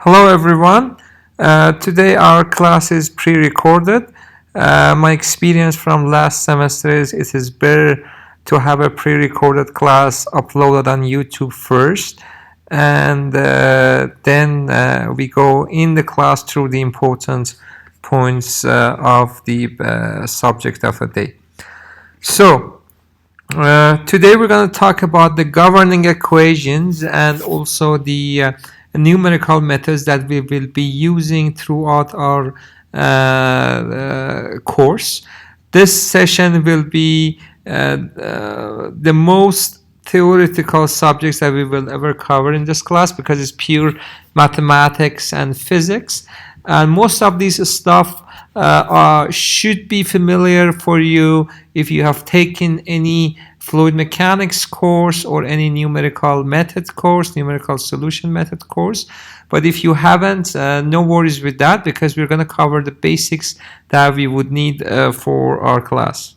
Hello everyone. Today our class is pre-recorded. My experience from last semester is it is better to have a pre-recorded class uploaded on YouTube first, and then we go in the class through the important points of the subject of the day. So today we're going to talk about the governing equations and also the numerical methods that we will be using throughout our course. This session will be the most theoretical subjects that we will ever cover in this class because it's pure mathematics and physics, and most of these stuff should be familiar for you if you have taken any fluid mechanics course or any numerical method course, numerical solution method course. But if you haven't, no worries with that, because we're going to cover the basics that we would need for our class.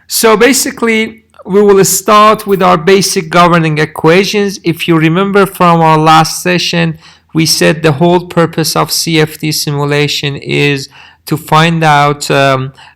So basically, we will start with our basic governing equations. If you remember from our last session, we said the whole purpose of CFD simulation is to find out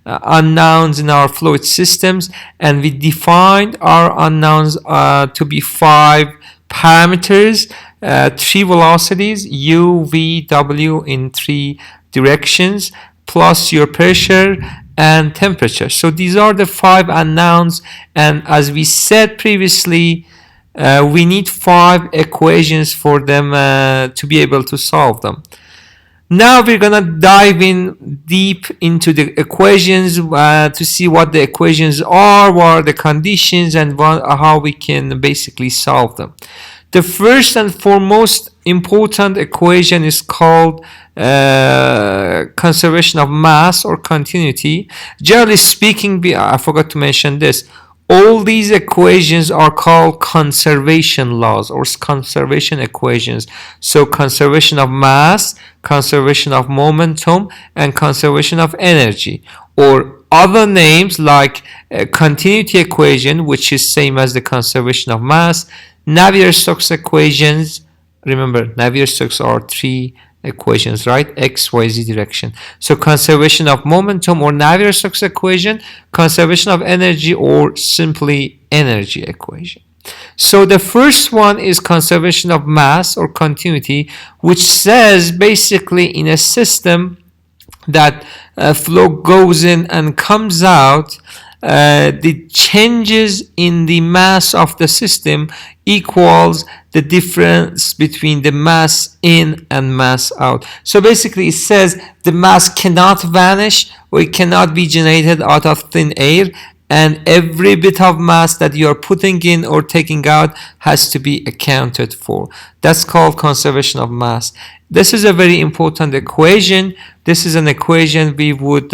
unknowns in our fluid systems, and we defined our unknowns to be 5 parameters, 3 velocities, u, v, w in 3 directions, plus your pressure and temperature. So these are the 5 unknowns, and as we said previously, we need 5 equations for them to be able to solve them. Now we're going to dive in deep into the equations to see what the equations are, what are the conditions, and how we can basically solve them. The first and foremost important equation is called conservation of mass or continuity. Generally speaking, I forgot to mention this. All these equations are called conservation laws or conservation equations. So conservation of mass, conservation of momentum, and conservation of energy. Or other names like continuity equation, which is same as the conservation of mass, Navier-Stokes equations. Remember, Navier-Stokes are 3 equations, right? X, Y, Z direction. So conservation of momentum or Navier-Stokes equation, conservation of energy, or simply energy equation. So the first one is conservation of mass or continuity, which says basically in a system that flow goes in and comes out, the changes in the mass of the system equals the difference between the mass in and mass out. So basically it says the mass cannot vanish or it cannot be generated out of thin air, and every bit of mass that you are putting in or taking out has to be accounted for. That's called conservation of mass. This is a very important equation. This is an equation we would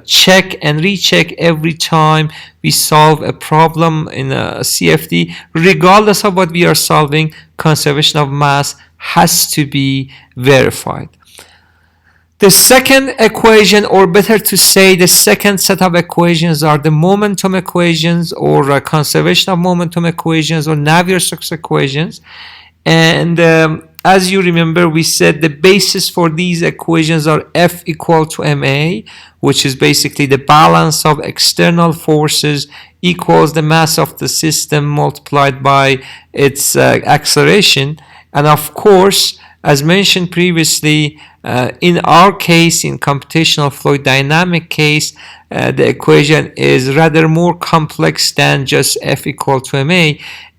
check and recheck every time we solve a problem in a CFD. Regardless of what we are solving, conservation of mass has to be verified. The second equation, or better to say the second set of equations, are the momentum equations or conservation of momentum equations or Navier-Stokes equations. And as you remember, we said the basis for these equations are F equal to ma, which is basically the balance of external forces equals the mass of the system multiplied by its acceleration. And of course, as mentioned previously, in our case, in computational fluid dynamic case, the equation is rather more complex than just F equal to ma.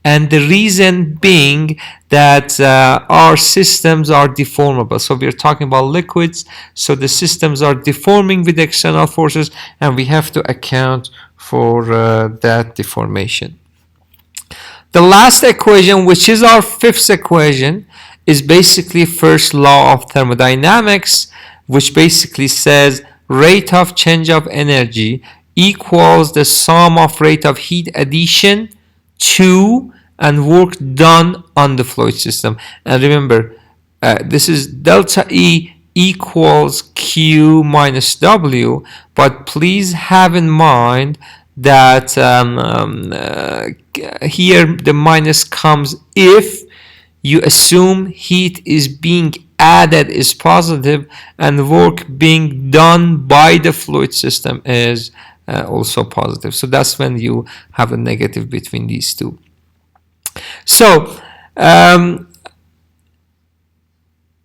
And the reason being that our systems are deformable. So we're talking about liquids, so the systems are deforming with external forces, and we have to account for that deformation. The last equation, which is our fifth equation, is basically first law of thermodynamics, which basically says rate of change of energy equals the sum of rate of heat addition to and work done on the fluid system. And remember, this is delta E equals Q minus W, but please have in mind that here the minus comes if you assume heat is being added is positive and work being done by the fluid system is also positive. So that's when you have a negative between these two. So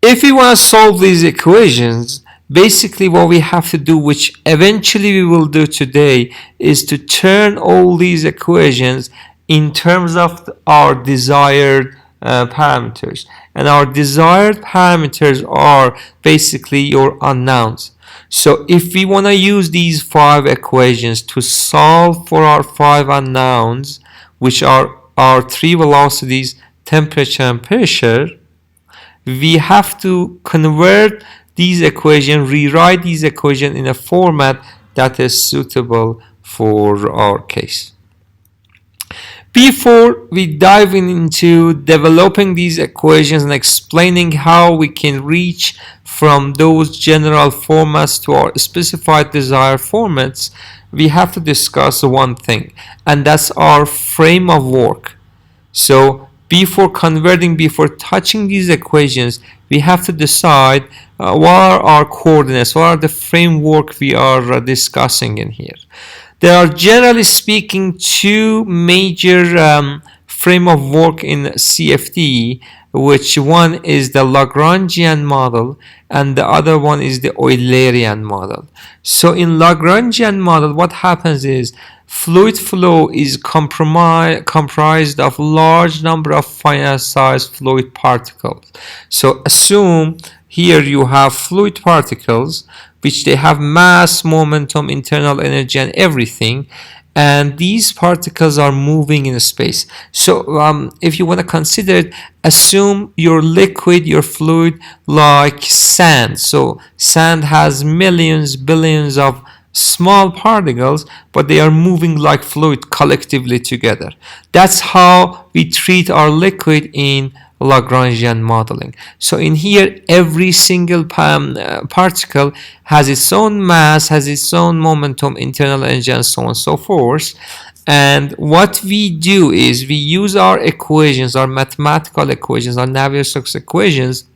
if we want to solve these equations, basically what we have to do, which eventually we will do today, is to turn all these equations in terms of our desired parameters. And our desired parameters are basically your unknowns. So if we want to use these 5 equations to solve for our 5 unknowns, which are our 3 velocities, temperature and pressure, we have to convert these equations, rewrite these equations in a format that is suitable for our case. Before we dive into developing these equations and explaining how we can reach from those general formats to our specified desired formats, we have to discuss one thing, and that's our frame of work. So before touching these equations, we have to decide what are our coordinates, what are the framework we are discussing in here. There are, generally speaking, 2 major frame of work in CFD, which one is the Lagrangian model and the other one is the Eulerian model. So in Lagrangian model, what happens is fluid flow is comprised of large number of finite sized fluid particles. So assume here you have fluid particles which they have mass, momentum, internal energy and everything, and these particles are moving in space. So if you want to consider it, assume your liquid, your fluid, like sand. So sand has millions, billions of small particles, but they are moving like fluid collectively together. That's how we treat our liquid in Lagrangian modeling. So in here, every single particle has its own mass, has its own momentum, internal energy, and so on and so forth. And what we do is we use our equations, our mathematical equations, our Navier-Stokes equations,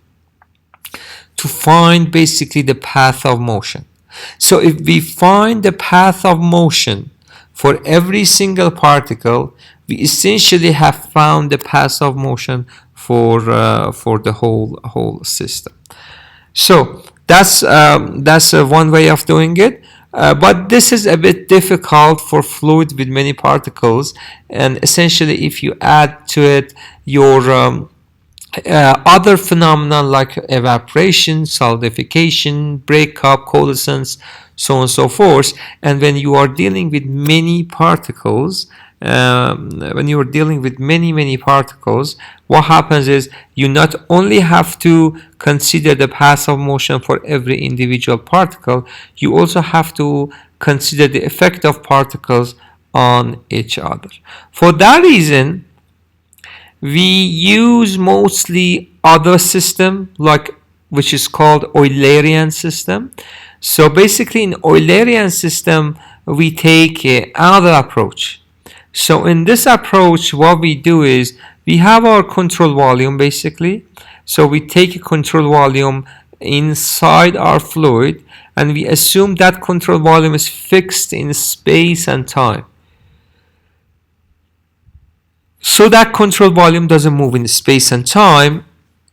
to find basically the path of motion. So if we find the path of motion for every single particle, we essentially have found the path of motion for the whole system. So that's one way of doing it. But this is a bit difficult for fluid with many particles, and essentially if you add to it your other phenomena like evaporation, solidification, breakup, coalescence, so on and so forth, and when you are dealing with many particles, many particles, what happens is you not only have to consider the path of motion for every individual particle, you also have to consider the effect of particles on each other. For that reason, we use mostly other system, which is called Eulerian system. So basically in Eulerian system, we take another approach. So in this approach, what we do is we have our control volume basically. So we take a control volume inside our fluid and we assume that control volume is fixed in space and time. So that control volume doesn't move in space and time.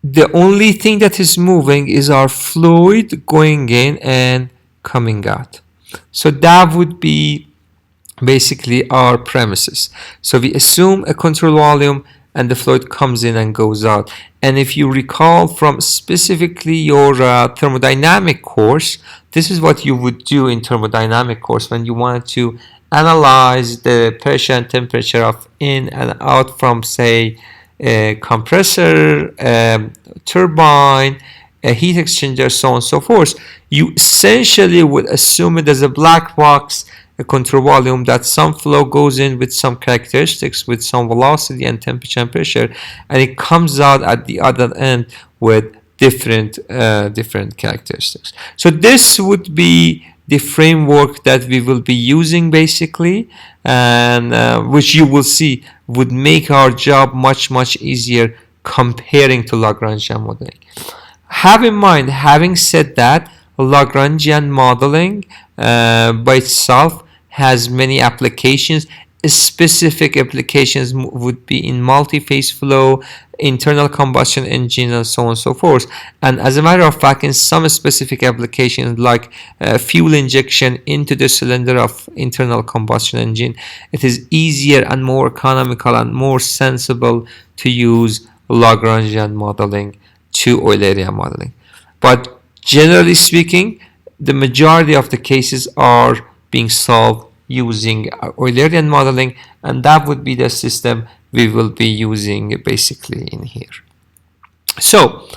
The only thing that is moving is our fluid going in and coming out. So that would be basically our premises. So we assume a control volume and the fluid comes in and goes out. And if you recall from specifically your thermodynamic course, this is what you would do in thermodynamic course when you wanted to analyze the pressure and temperature of in and out from, say, a compressor, turbine, a heat exchanger, so on and so forth. You essentially would assume it as a black box, a control volume, that some flow goes in with some characteristics, with some velocity and temperature and pressure, and it comes out at the other end with different characteristics. So this would be the framework that we will be using basically, and which you will see would make our job much easier comparing to Lagrangian modeling. Have in mind, having said that, Lagrangian modeling by itself has many applications. Specific applications would be in multi-phase flow, internal combustion engine, and so on and so forth. And as a matter of fact, in some specific applications like fuel injection into the cylinder of internal combustion engine, it is easier and more economical and more sensible to use Lagrangian modeling to Eulerian modeling. But generally speaking, the majority of the cases are being solved using Eulerian modeling, and that would be the system we will be using basically in here. So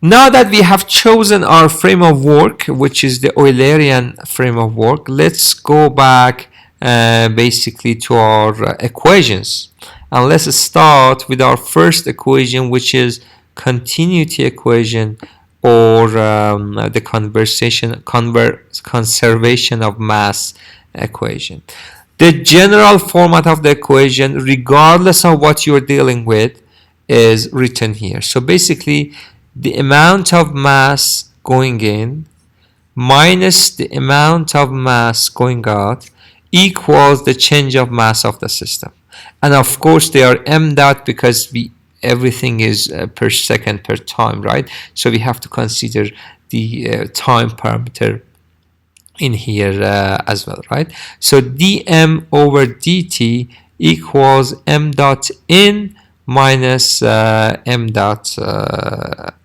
now that we have chosen our frame of work, which is the Eulerian frame of work, let's go back basically to our equations, and let's start with our first equation, which is continuity equation, or the conservation of mass equation. The general format of the equation, regardless of what you're dealing with, is written here. So basically, the amount of mass going in minus the amount of mass going out equals the change of mass of the system. And of course, they are m dot because everything is per second per time, right? So we have to consider the time parameter in here as well, right? So dm over dt equals m dot in minus m dot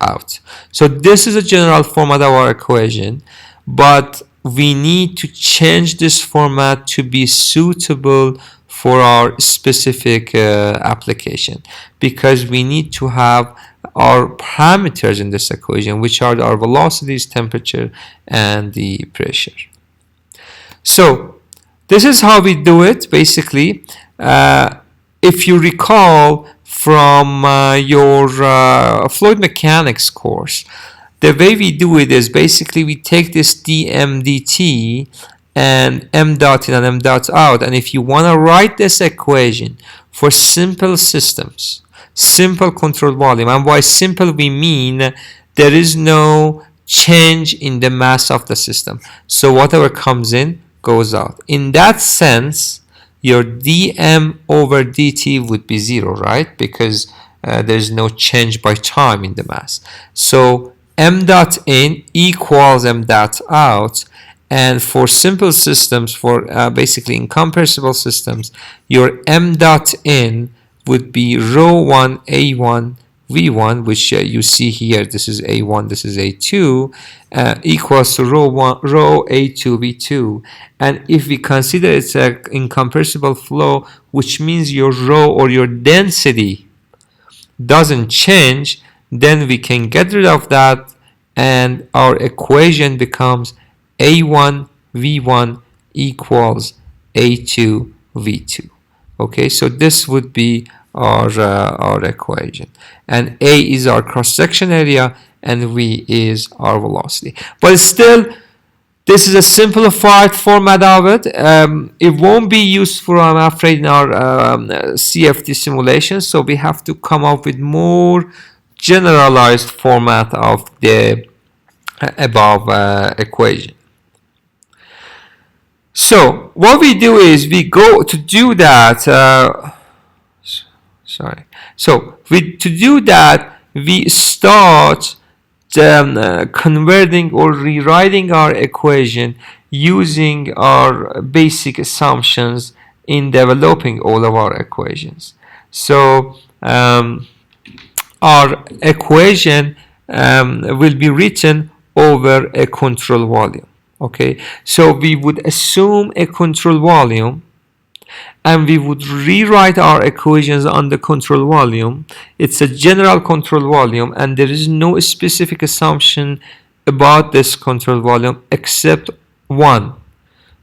out. So this is a general format of our equation, but we need to change this format to be suitable for our specific application, because we need to have our parameters in this equation, which are our velocities, temperature, and the pressure. So this is how we do it basically. If you recall from your fluid mechanics course, the way we do it is basically we take this dm dt and m dot in and m dot out, and if you want to write this equation for simple systems, simple control volume, and by simple we mean there is no change in the mass of the system, so whatever comes in goes out. In that sense, your dm over dt would be 0, right? Because there's no change by time in the mass. So m dot in equals m dot out. And for simple systems, for basically incompressible systems, your m dot in would be rho 1 a1 v1, which you see here. This is a1, this is a2, equals to rho a2 v2. And if we consider it's an incompressible flow, which means your rho or your density doesn't change, then we can get rid of that, and our equation becomes a1 v1 equals a2 v2. Okay, so this would be our equation, and a is our cross-section area and v is our velocity. But still, this is a simplified format of it. It won't be useful, I'm afraid, in our CFD simulations, so we have to come up with more generalized format of the above equation. So what we do is we go to do that. To do that, we start converting or rewriting our equation using our basic assumptions in developing all of our equations. So our equation will be written over a control volume. Okay, so we would assume a control volume, and we would rewrite our equations on the control volume. It's a general control volume, and there is no specific assumption about this control volume except one.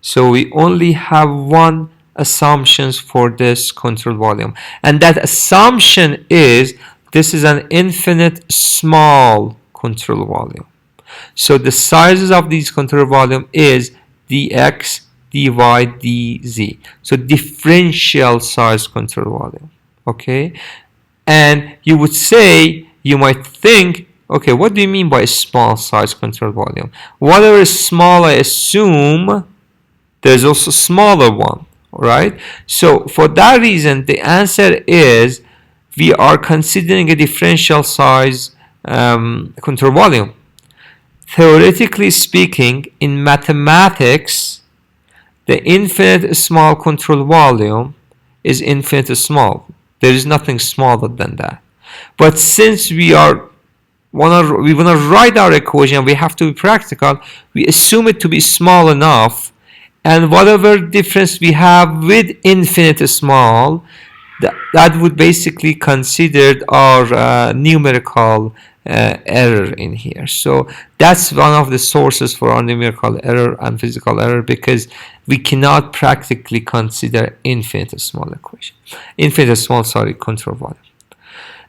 So we only have one assumptions for this control volume, and that assumption is this is an infinite small control volume. So the sizes of these control volume is dx, dy, dz. So differential size control volume. Okay, And you would say, you might think, okay, what do you mean by small size control volume? Whatever is small, I assume there's also smaller one, right? So for that reason, the answer is we are considering a differential size control volume. Theoretically speaking, in mathematics, the infinite small control volume is infinite small. There is nothing smaller than that. But since we want to write our equation, we have to be practical. We assume it to be small enough, and whatever difference we have with infinite small, that would basically consider our numerical error in here. So that's one of the sources for our numerical error and physical error, because we cannot practically consider infinite small control volume.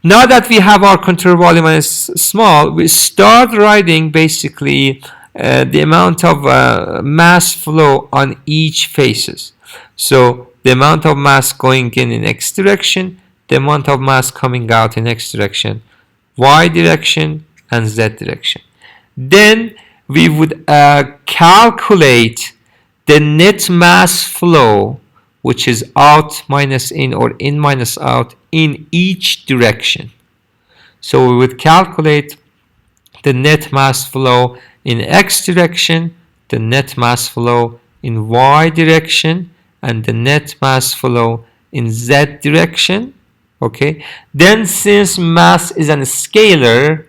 Now that we have our control volume and it's small, we start writing basically the amount of mass flow on each faces. So the amount of mass going in x direction, the amount of mass coming out in x direction, y direction, and z direction. Then we would calculate the net mass flow, which is out minus in or in minus out in each direction. So we would calculate the net mass flow in x direction, the net mass flow in y direction, and the net mass flow in z direction. Okay, then since mass is a scalar,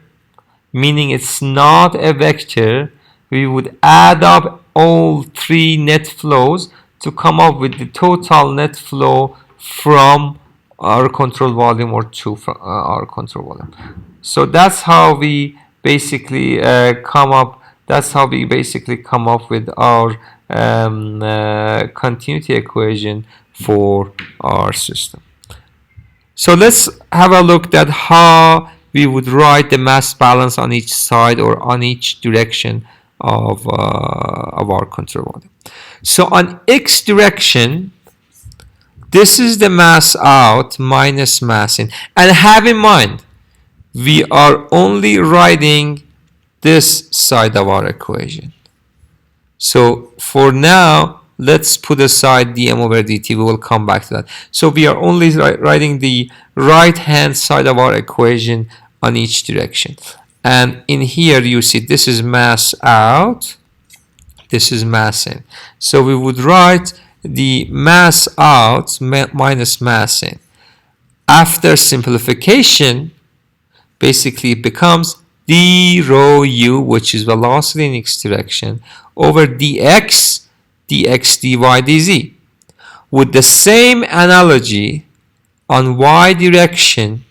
meaning it's not a vector, we would add up all three net flows to come up with the total net flow from our control volume or to our control volume. So that's how we basically come up with our continuity equation for our system. So let's have a look at how we would write the mass balance on each side or on each direction of our control volume. So on x direction, this is the mass out minus mass in. And have in mind, we are only writing this side of our equation. So for now, let's put aside dm over dt. We will come back to that. So we are only writing the right hand side of our equation on each direction. And in here you see this is mass out, this is mass in. So we would write the mass out minus mass in. After simplification, basically it becomes d rho u, which is velocity in x direction, over dx dy dz. With the same analogy, on y direction,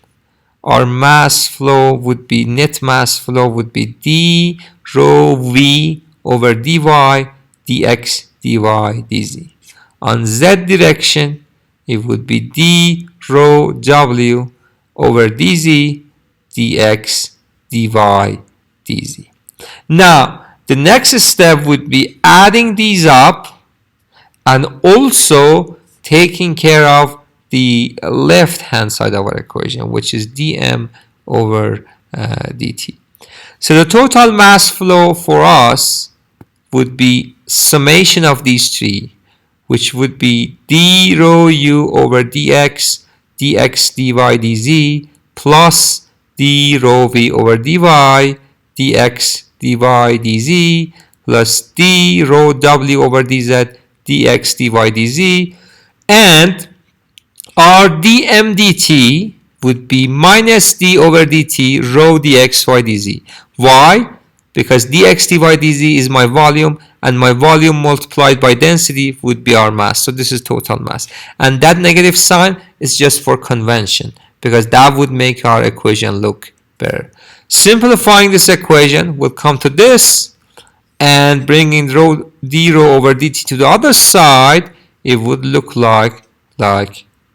our mass flow would be, net mass flow would be d rho v over dy dx dy dz. On z direction, it would be d rho w over dz dx dy dz. Now, the next step would be adding these up and also taking care of the left hand side of our equation, which is dm over dt. So the total mass flow for us would be summation of these three, which would be d rho u over dx dy dz plus d rho v over dy dx dy dz plus d rho w over dz dx dy dz, and our dm dt would be minus d over dt rho dx y dz. Why? Because dx dy dz is my volume, and my volume multiplied by density would be our mass. So this is total mass. And that negative sign is just for convention, because that would make our equation look better. Simplifying this equation, we'll come to this, and bringing d rho over dt to the other side, it would look like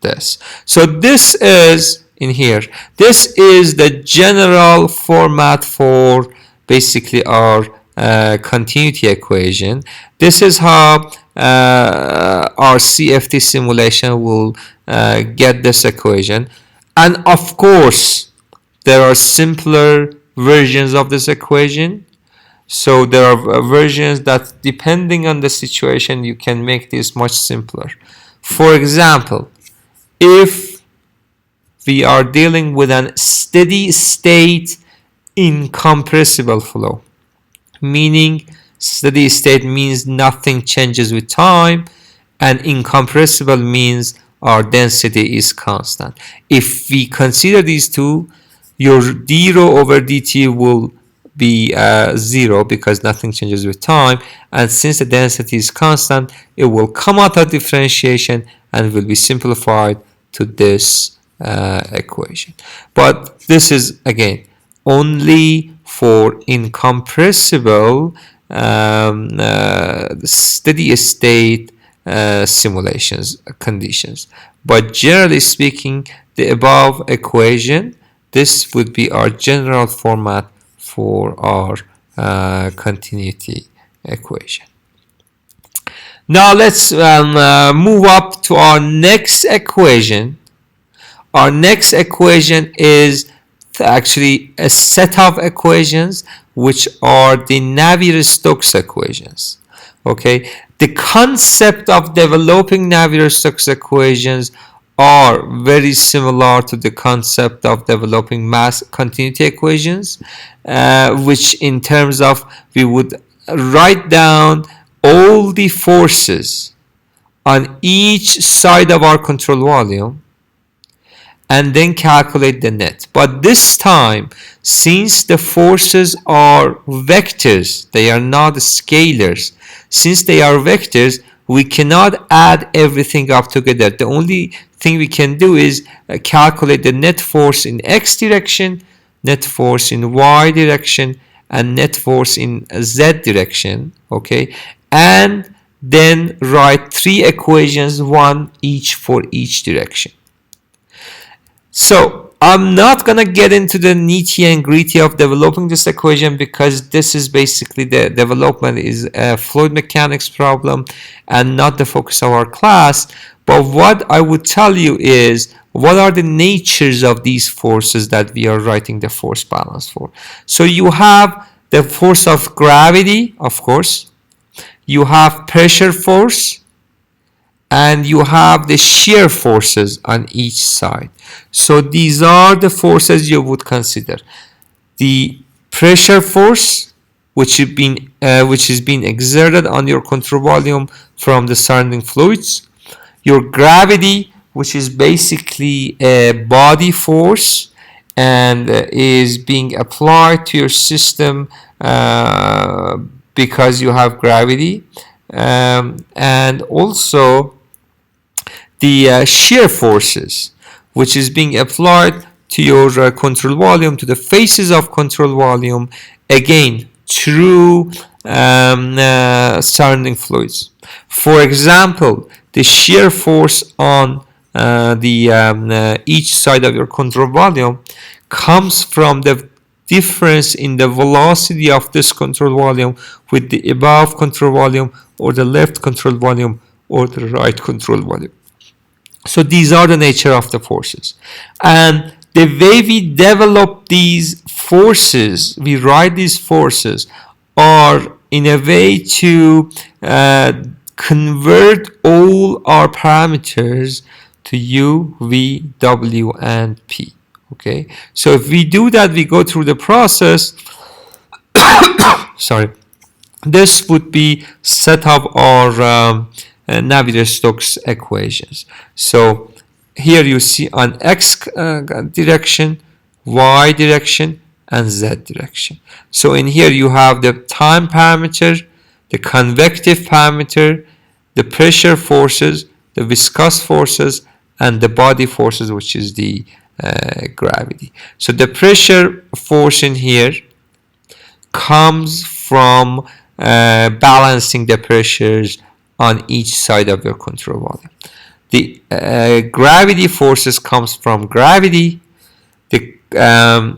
this. So this is in here. This is the general format for basically our continuity equation. This is how our CFD simulation will get this equation. And of course, there are simpler versions of this equation. So there are versions that, depending on the situation, you can make this much simpler. For example, if we are dealing with a steady state incompressible flow, meaning steady state means nothing changes with time, and incompressible means our density is constant. If we consider these two, your d rho over dt will be 0 because nothing changes with time, and since the density is constant, it will come out of differentiation and will be simplified to this equation. But this is again only for incompressible steady state simulations conditions. But generally speaking, the above equation, this would be our general format for our continuity equation. Now let's move up to our next equation. Our next equation is actually a set of equations which are the Navier-Stokes equations. Okay, the concept of developing Navier-Stokes equations are very similar to the concept of developing mass continuity equations, which in terms of we would write down all the forces on each side of our control volume and then calculate the net. But this time, since the forces are vectors, they are not scalars. Since they are vectors, we cannot add everything up together. The only thing we can do is calculate the net force in x direction, net force in y direction, and net force in z direction, okay? And then write three equations, one each for each direction. So I'm not going to get into the nitty and gritty of developing this equation because this is basically the development is a fluid mechanics problem and not the focus of our class. But what I would tell you is what are the natures of these forces that we are writing the force balance for. So you have the force of gravity, of course. You have pressure force. And you have the shear forces on each side. So these are the forces you would consider. The pressure force, which is being exerted on your control volume from the surrounding fluids. Your gravity, which is basically a body force and is being applied to your system because you have gravity. And also the shear forces, which is being applied to your control volume, to the faces of control volume, again through surrounding fluids. For example, the shear force on each side of your control volume comes from the difference in the velocity of this control volume with the above control volume or the left control volume or the right control volume. So these are the nature of the forces. And the way we develop these forces, we write these forces, are in a way to convert all our parameters to U, V, W, and P. Okay, so if we do that, we go through the process. Sorry, this would be set up our Navier-Stokes equations. So here you see on x direction, y direction, and z direction. So in here you have the time parameter, the convective parameter, the pressure forces, the viscous forces, and the body forces, which is the gravity. So the pressure force in here comes from balancing the pressures on each side of your control volume. The gravity forces comes from gravity. The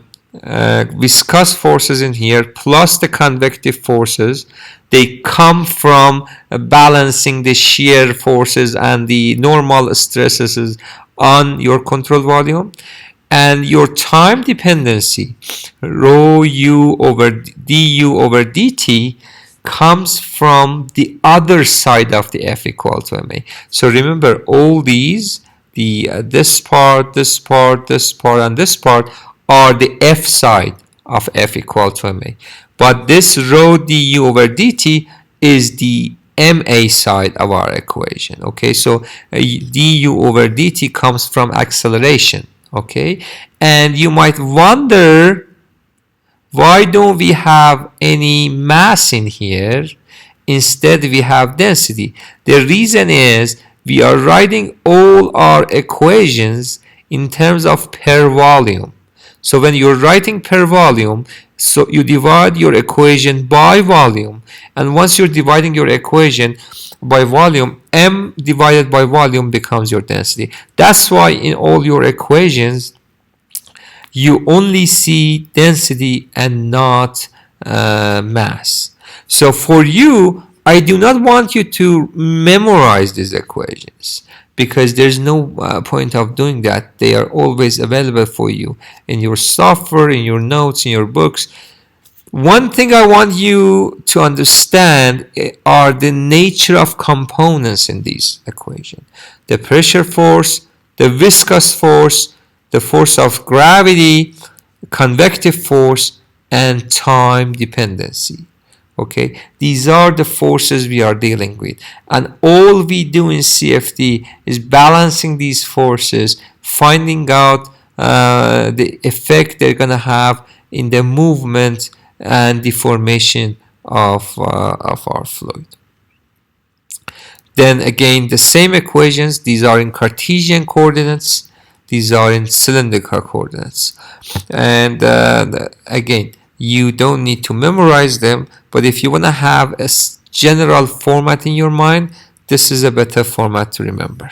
viscous forces in here plus the convective forces, they come from balancing the shear forces and the normal stresses on your control volume. and your time dependency, rho u over du over dt, comes from the other side of the f equal to ma. So remember, all these, this part, this part, this part, and this part are the f side of f equal to ma. But this rho du over dt is the ma side of our equation. Okay, so du over dt comes from acceleration. Okay, and you might wonder, why don't we have any mass in here? Instead, we have density. The reason is we are writing all our equations in terms of per volume. So when you're writing per volume, so you divide your equation by volume, and once you're dividing your equation by volume, m divided by volume becomes your density. That's why in all your equations you only see density and not mass. So for you, I do not want you to memorize these equations, because there's no point of doing that. They are always available for you in your software, in your notes, in your books. One thing I want you to understand are the nature of components in these equations. The pressure force, the viscous force, the force of gravity, convective force, and time dependency. Okay, these are the forces we are dealing with, and all we do in CFD is balancing these forces, finding out the effect they're going to have in the movement and deformation of our fluid. Then again, the same equations, these are in Cartesian coordinates, these are in cylindrical coordinates, and again, you don't need to memorize them, but if you want to have a general format in your mind, this is a better format to remember.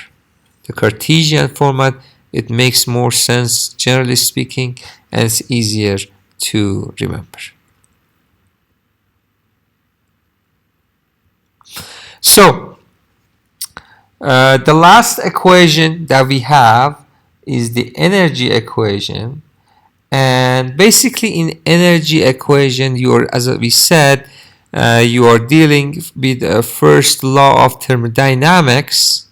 The Cartesian format, it makes more sense generally speaking, and it's easier to remember. So the last equation that we have is the energy equation. And basically in energy equation, as we said, you are dealing with the first law of thermodynamics,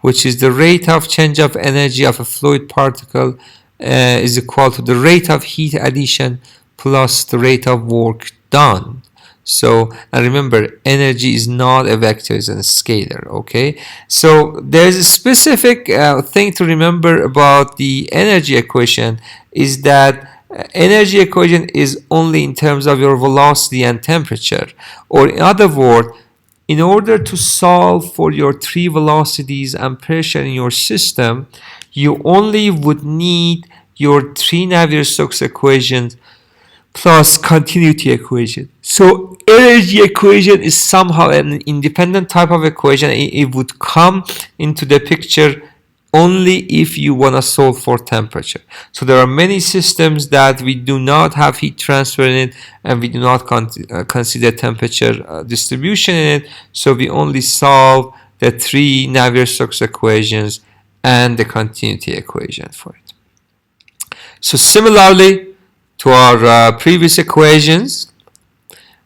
which is the rate of change of energy of a fluid particle is equal to the rate of heat addition plus the rate of work done. So, and remember, energy is not a vector, it's a scalar, okay? So there's a specific thing to remember about the energy equation, is that energy equation is only in terms of your velocity and temperature. Or in other words, in order to solve for your three velocities and pressure in your system, you only would need your three Navier-Stokes equations plus continuity equation. So energy equation is somehow an independent type of equation. It would come into the picture only if you want to solve for temperature. So there are many systems that we do not have heat transfer in it, and we do not consider temperature distribution in it. So we only solve the three Navier-Stokes equations and the continuity equation for it. So similarly to our previous equations,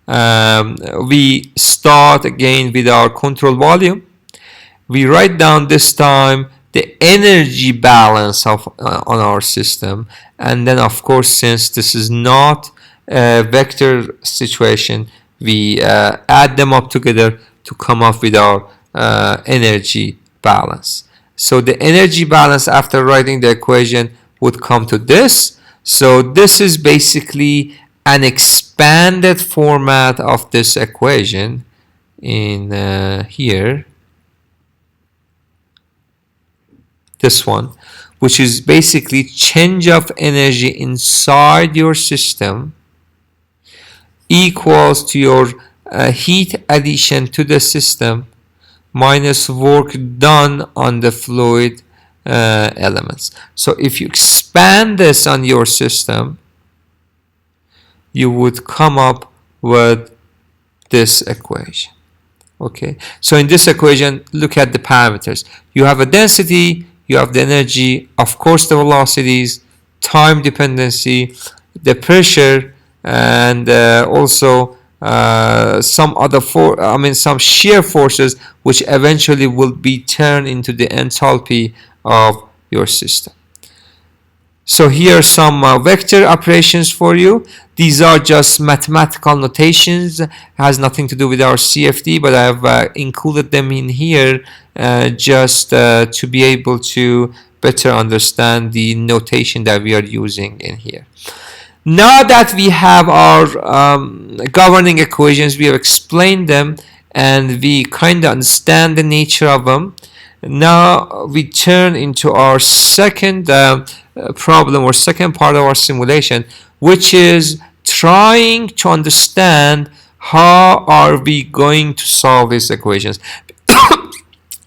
we start again with our control volume. We write down this time the energy balance of on our system, and then of course, since this is not a vector situation, we add them up together to come up with our energy balance. So the energy balance after writing the equation would come to this. So this is basically an expanded format of this equation in here, this one, which is basically change of energy inside your system equals to your heat addition to the system minus work done on the fluid elements. So if you expand this on your system, you would come up with this equation. Okay, so in this equation, look at the parameters. You have a density, you have the energy, of course the velocities, time dependency, the pressure, and also some other some shear forces, which eventually will be turned into the enthalpy of your system. So here are some vector operations for you. These are just mathematical notations, has nothing to do with our CFD, but I've included them in here just to be able to better understand the notation that we are using in here. Now that we have our governing equations, we have explained them and we kind of understand the nature of them. Now we turn into our second problem or second part of our simulation, which is trying to understand how are we going to solve these equations.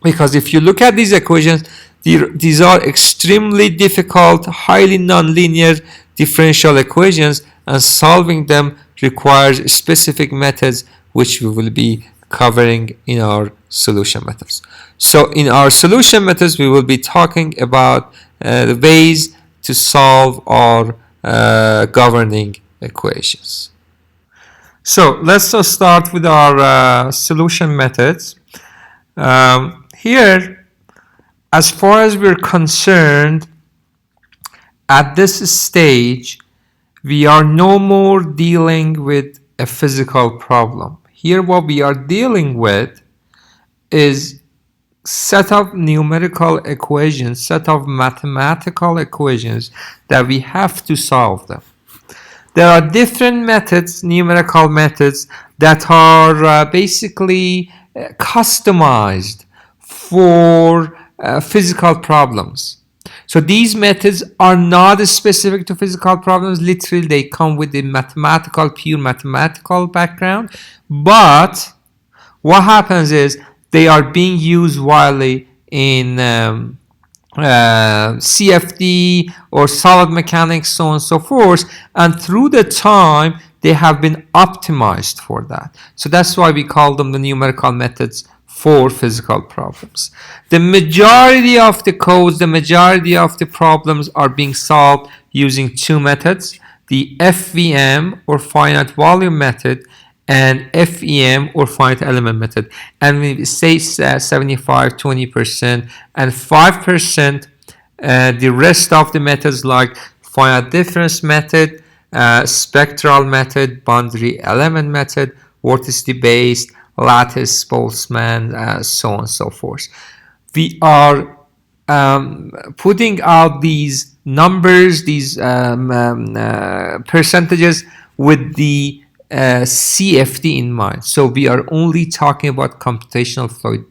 Because if you look at these equations, these are extremely difficult, highly nonlinear differential equations, and solving them requires specific methods which we will be covering in our solution methods. So in our solution methods, we will be talking about the ways to solve our governing equations. So let's just start with our solution methods. Here, as far as we're concerned, at this stage, we are no more dealing with a physical problem. Here, what we are dealing with is set of numerical equations, set of mathematical equations that we have to solve them. There are different methods, numerical methods, that are basically customized for physical problems. So these methods are not specific to physical problems. Literally, they come with a mathematical, pure mathematical background. But what happens is they are being used widely in CFD or solid mechanics, so on and so forth. And through the time, they have been optimized for that. So that's why we call them the numerical methods for physical problems. The majority of the codes, the majority of the problems are being solved using two methods, the FVM or finite volume method and FEM or finite element method. And we say 75, 20% and 5%, the rest of the methods like finite difference method, spectral method, boundary element method, vorticity based, lattice, Boltzmann, so on and so forth. We are putting out these numbers, these percentages with the CFD in mind. So we are only talking about computational fluid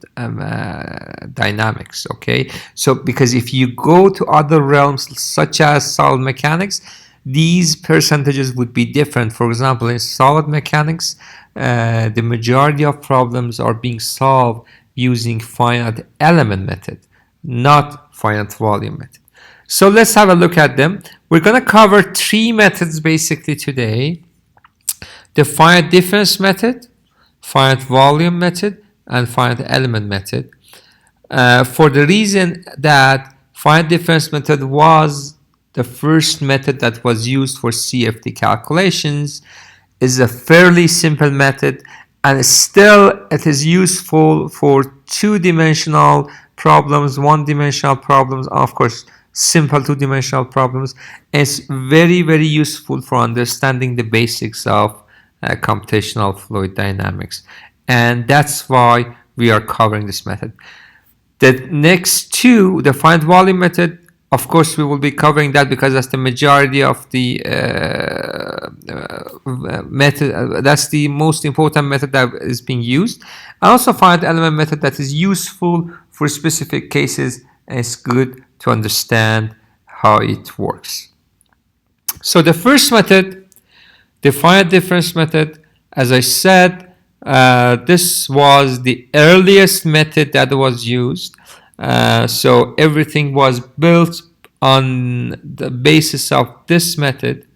dynamics, okay? So because if you go to other realms such as solid mechanics, these percentages would be different. For example, in solid mechanics, the majority of problems are being solved using finite element method, not finite volume method. So let's have a look at them. We're going to cover three methods basically today: the finite difference method, finite volume method, and finite element method. For the reason that finite difference method was the first method that was used for CFD calculations, is a fairly simple method, and still it is useful for two-dimensional problems, one-dimensional problems, of course simple two-dimensional problems. It's very, very useful for understanding the basics of computational fluid dynamics, and that's why we are covering this method. The next two, the finite volume method, of course we will be covering that because that's the majority of the method, that's the most important method that is being used. And also finite element method that is useful for specific cases, and it's good to understand how it works. So the first method, the finite difference method, as I said, this was the earliest method that was used. So everything was built on the basis of this method.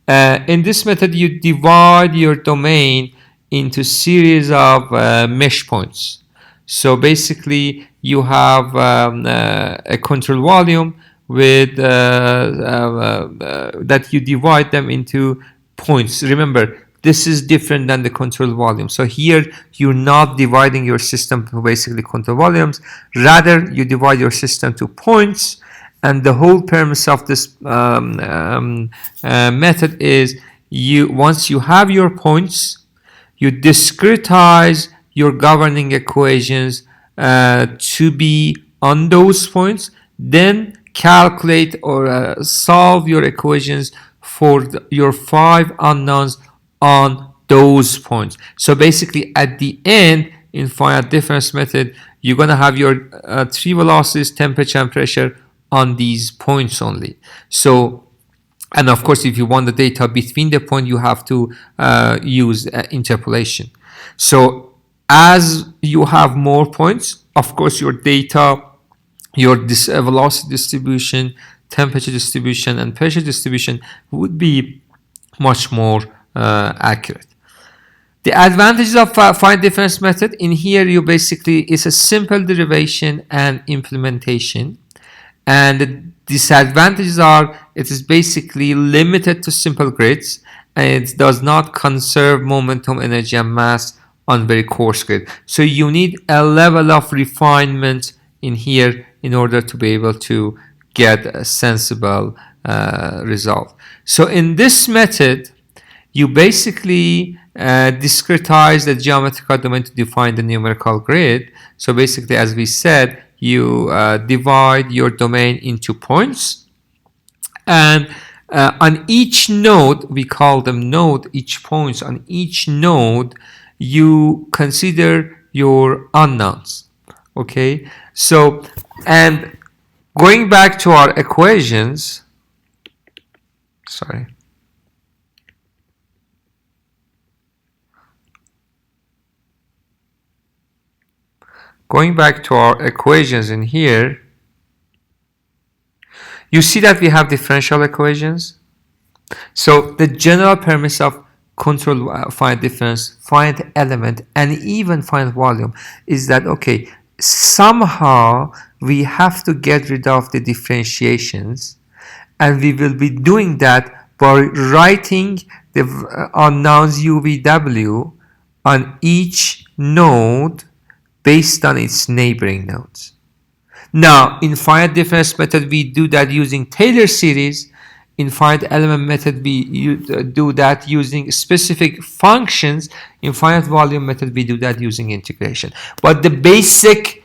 In this method, you divide your domain into series of mesh points. So basically, you have a control volume with that you divide them into points. Remember, this is different than the control volume. So here you're not dividing your system to basically control volumes. Rather, you divide your system to points, and the whole premise of this method is once you have your points, you discretize your governing equations to be on those points, then calculate or solve your equations for your 5 unknowns on those points. So basically at the end, in finite difference method, you're going to have your 3 velocities, temperature and pressure on these points only. So, and of course, if you want the data between the point, you have to use interpolation. So as you have more points, of course, your data, your velocity distribution, temperature distribution, and pressure distribution would be much more accurate. The advantages of finite difference method, in here you basically, it's a simple derivation and implementation. And the disadvantages are it is basically limited to simple grids, and it does not conserve momentum, energy, and mass on very coarse grid. So you need a level of refinement in here in order to be able to get a sensible result. So in this method, you basically discretize the geometrical domain to define the numerical grid. So basically, as we said, you divide your domain into points, and on each node, we call them node, each points, on each node you consider your unknowns. Okay, so, and going back to our equations, sorry, going back to our equations in here, you see that we have differential equations. So the general premise of control finite difference, finite element, and even finite volume is that, okay, somehow we have to get rid of the differentiations, and we will be doing that by writing the unknowns UVW on each node based on its neighboring nodes. Now, in finite difference method, we do that using Taylor series. In finite element method, we do that using specific functions. In finite volume method, we do that using integration. But the basic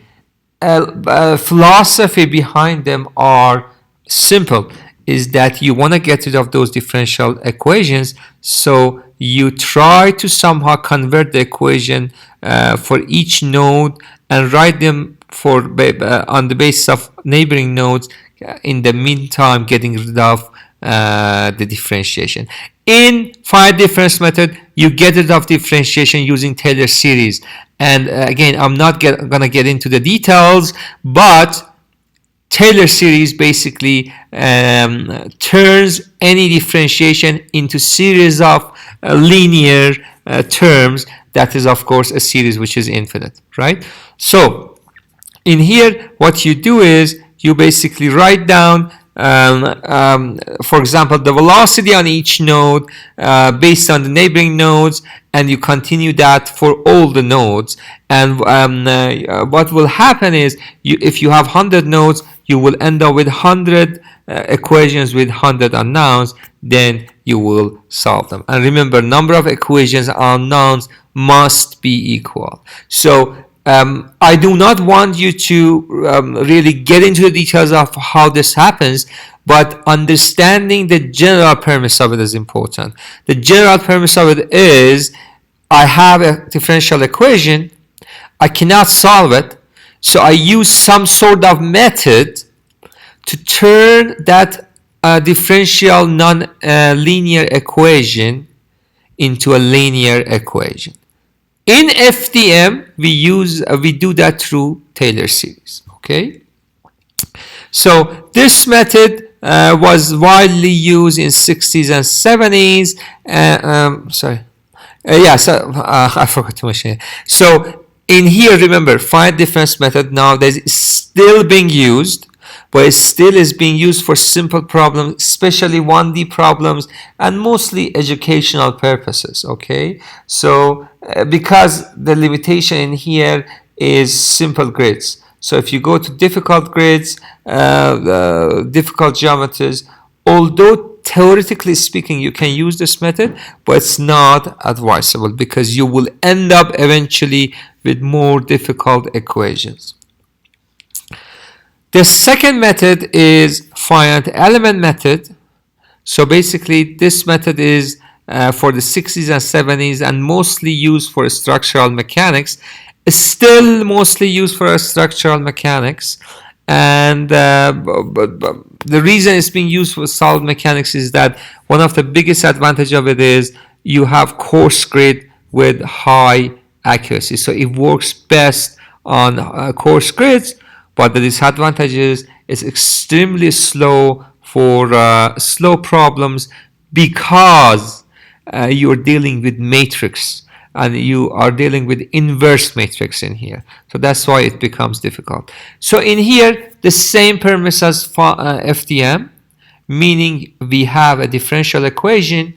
philosophy behind them are simple, is that you want to get rid of those differential equations, so you try to somehow convert the equation for each node and write them for on the basis of neighboring nodes, in the meantime getting rid of the differentiation. In finite difference method, you get rid of differentiation using Taylor series, and again, I'm not gonna get into the details, but Taylor series basically turns any differentiation into series of linear terms. That is, of course, a series which is infinite, right? So in here, what you do is you basically write down, for example, the velocity on each node based on the neighboring nodes, and you continue that for all the nodes. And what will happen is, if you have 100 nodes, you will end up with 100 equations with 100 unknowns. Then you will solve them. And remember, number of equations unknowns must be equal. So I do not want you to really get into the details of how this happens, but understanding the general premise of it is important. The general premise of it is, I have a differential equation, I cannot solve it, so I use some sort of method to turn that differential non-linear equation into a linear equation. In FDM, we do that through Taylor series. Okay, so this method was widely used in 60s and 70s. I forgot to mention it. So in here, remember, finite difference method nowadays is still being used, but it still is being used for simple problems, especially 1D problems, and mostly educational purposes. Okay, so because the limitation in here is simple grids. So if you go to difficult grids, difficult geometries, although theoretically speaking you can use this method, but it's not advisable because you will end up eventually with more difficult equations. The second method is finite element method. So basically this method is for the 60s and 70s and mostly used for structural mechanics. It's still mostly used for structural mechanics, and the reason it's being used for solid mechanics is that one of the biggest advantage of it is you have coarse grid with high accuracy. So it works best on coarse grids, but the disadvantage is it's extremely slow for slow problems because you're dealing with matrix and you are dealing with inverse matrix in here. So that's why it becomes difficult. So in here, the same premise as FDM, meaning we have a differential equation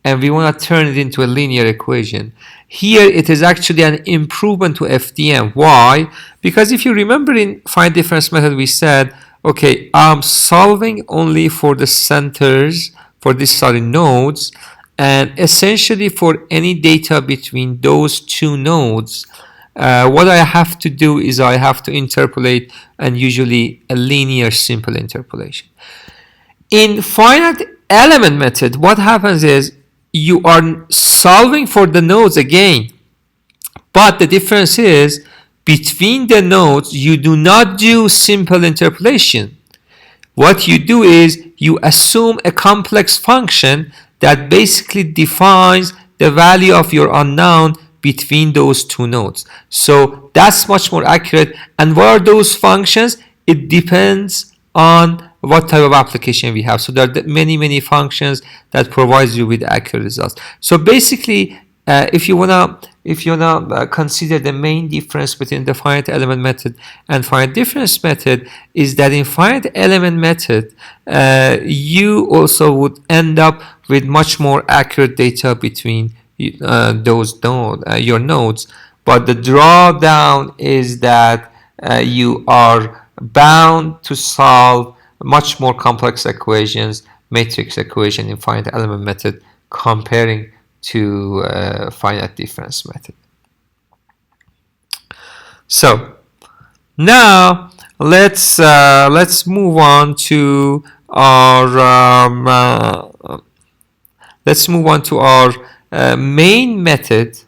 and we want to turn it into a linear equation. Here it is actually an improvement to FDM. Why? Because if you remember in finite difference method we said, okay, I'm solving only for the centers, for these solid nodes, and essentially for any data between those two nodes, what I have to do is I have to interpolate, and usually a linear simple interpolation. In finite element method, what happens is you are solving for the nodes again, but the difference is between the nodes you do not do simple interpolation. What you do is you assume a complex function that basically defines the value of your unknown between those two nodes. So that's much more accurate. And what are those functions? It depends on what type of application we have. So there are many functions that provides you with accurate results. So basically, if you wanna consider the main difference between the finite element method and finite difference method is that in finite element method you also would end up with much more accurate data between those your nodes, but the drawdown is that you are bound to solve much more complex equations, matrix equation in finite element method comparing to finite difference method. So now let's move on to our main method,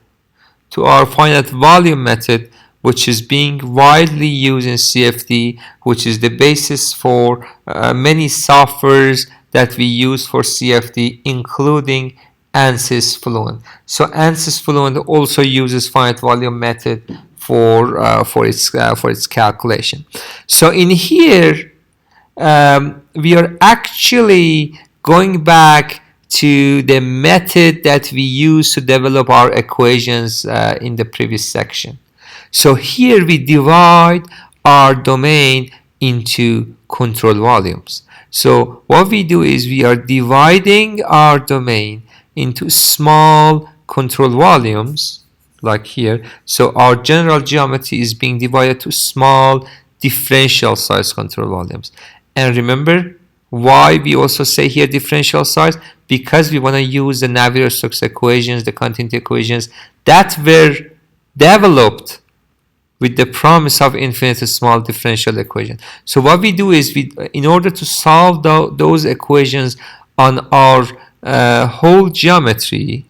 to our finite volume method, which is being widely used in CFD, which is the basis for many softwares that we use for CFD, including ANSYS Fluent. So ANSYS Fluent also uses finite volume method for its calculation. So in here we are actually going back to the method that we used to develop our equations in the previous section. So here we divide our domain into control volumes. So what we do is we are dividing our domain into small control volumes, like here. So our general geometry is being divided to small differential size control volumes. And remember why we also say here differential size? Because we want to use the Navier Stokes equations, the continuity equations that were developed with the promise of infinite small differential equation. So what we do is, in order to solve those equations on our whole geometry,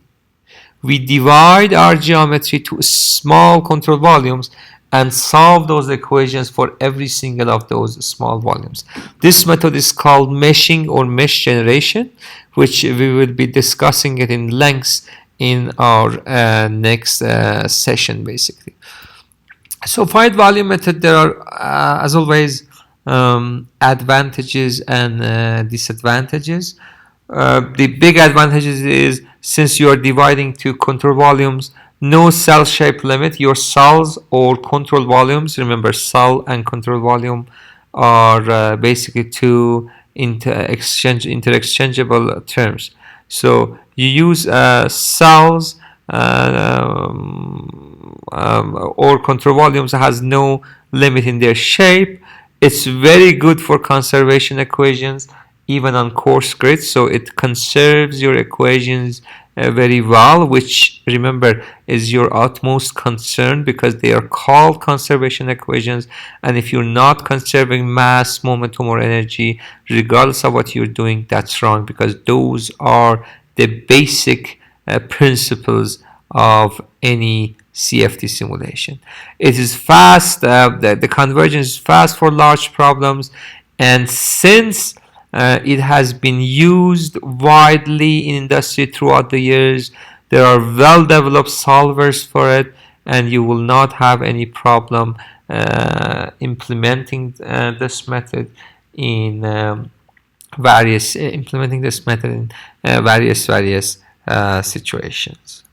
we divide our geometry to small control volumes and solve those equations for every single of those small volumes. This method is called meshing or mesh generation, which we will be discussing it in length in our next session, basically. So finite volume method, there are, as always, advantages and disadvantages. The big advantages is, since you are dividing to control volumes, no cell shape limit. Your cells or control volumes, remember cell and control volume are basically two interchangeable terms. So you use cells or control volumes has no limit in their shape. It's very good for conservation equations, even on coarse grids. So it conserves your equations very well, which, remember, is your utmost concern because they are called conservation equations. And if you're not conserving mass, momentum, or energy, regardless of what you're doing, that's wrong, because those are the basic principles of any CFD simulation. It is fast, the convergence is fast for large problems, and since it has been used widely in industry throughout the years, there are well-developed solvers for it, and you will not have any problem implementing this method in various situations.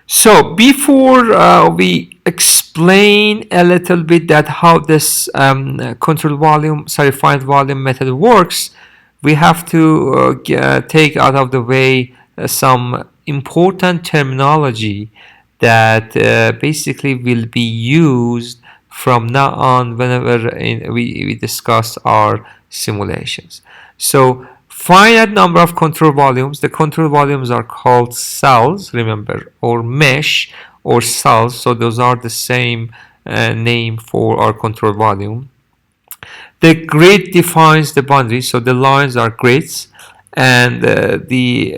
So before we explain a little bit that how this finite volume method works, we have to take out of the way some important terminology that basically will be used from now on whenever we discuss our simulations. So finite number of control volumes. The control volumes are called cells, remember, or mesh or cells. So those are the same name for our control volume. The grid defines the boundaries. So the lines are grids, and the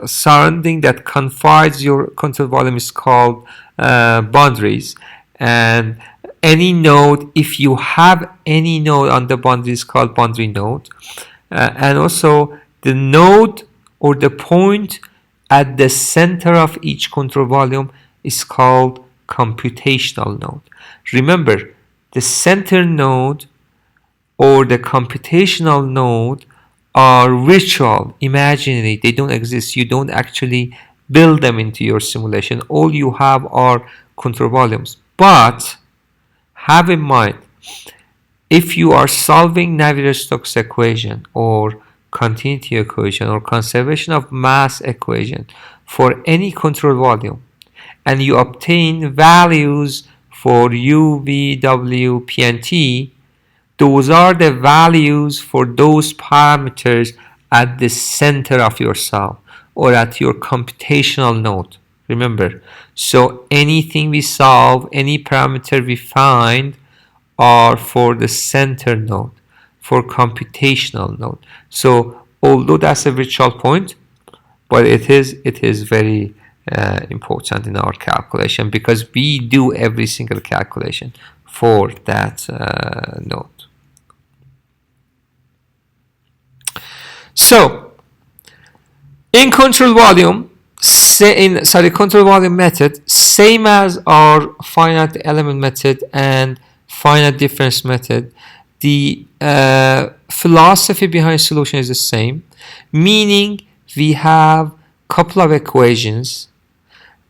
surrounding that confines your control volume is called boundaries. And any node, if you have any node on the boundary, is called boundary node. And also the node or the point at the center of each control volume is called computational node. Remember, the center node or the computational node are virtual, imaginary. They don't exist. You don't actually build them into your simulation. All you have are control volumes. But have in mind, if you are solving Navier-Stokes equation or continuity equation or conservation of mass equation for any control volume, and you obtain values for U, V, W, P, and T, those are the values for those parameters at the center of your cell or at your computational node. Remember, so anything we solve, any parameter we find, are for the center node, for computational node. So although that's a virtual point, but it is very important in our calculation because we do every single calculation for that node. So in control volume, control volume method, same as our finite element method and finite difference method, the philosophy behind solution is the same, meaning we have a couple of equations